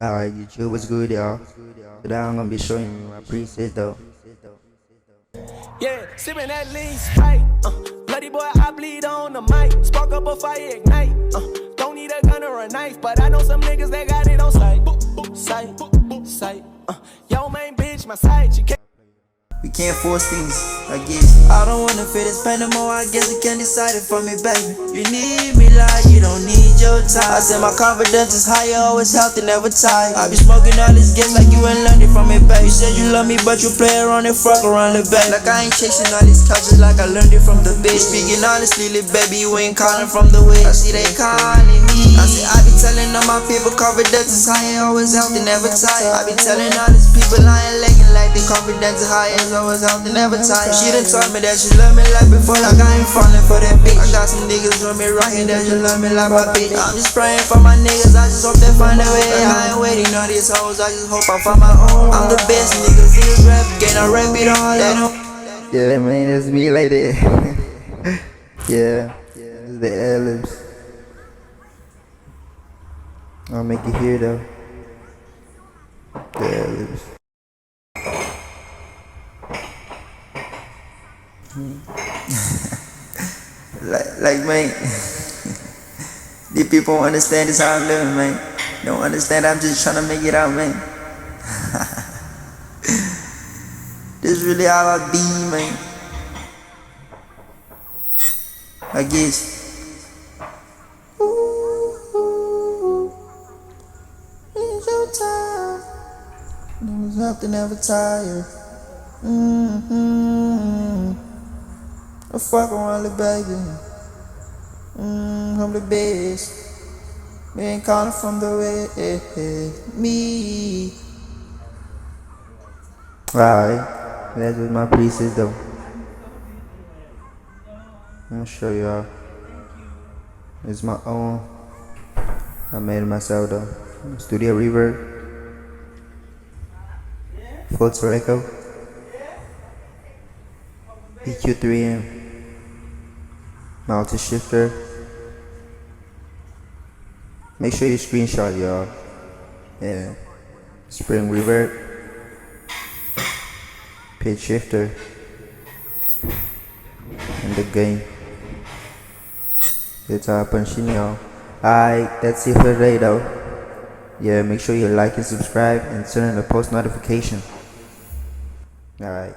Alright, YouTube, what's good, y'all? Today I'm gonna be showing you my presets, though. Yeah, sipping that lean Sprite. Bloody boy, I bleed on the mic. Spark up a fire, ignite. Don't need a gun or a knife, but I know some niggas that got it on sight. Sight. Yo, main bitch, my side. She can't. We can't force things, I guess. I don't wanna feel this pain no more, I guess you can decide it for me, baby. You need me like you don't need your time. I said my confidence is higher, always healthy, never tired. I be smoking all this gas like you ain't learned it from me, baby. You said you love me, but you play around and fuck around the back. Like I ain't chasing all these couches like I learned it from the bitch. Speaking honestly, little baby, you ain't calling from the way. I see they calling me. I say I be telling all my people confidence is higher, always healthy, never tired. I be telling all these people I ain't lagging like the confidence is higher, always healthy, never tired. She done told me that she love me like before, like I ain't falling for that bitch. I got some niggas with me right here that just love me like my bitch. I'm just praying for my niggas, I just hope they find a way. I ain't waiting on these hoes, I just hope I find my own. I'm the best niggas in this rap game, I rap it all. They don't. Yeah, man, it's me like that. Yeah, it's the ad-libs. I'll make it here, though. The ad-libs. like man, these people don't understand this how I'm living, man. Don't understand, I'm just trying to make it out, man. This really how I be, man. I guess. It's your time. There's nothing never tired. I fuck around the baby. I'm the best. We ain't calling from the way. Me. Alright, that's just my presets, though. I'm gonna show y'all. It's my own. I made it myself, though. Studio reverb. Filter echo. EQ3M. Multi shifter. Make sure you screenshot, y'all. Yeah. Spring reverb. Pitch shifter. And the gain. That's how I punch in, y'all. Alright, that's it for today, though. Yeah, make sure you like and subscribe and turn on the post notification. Alright.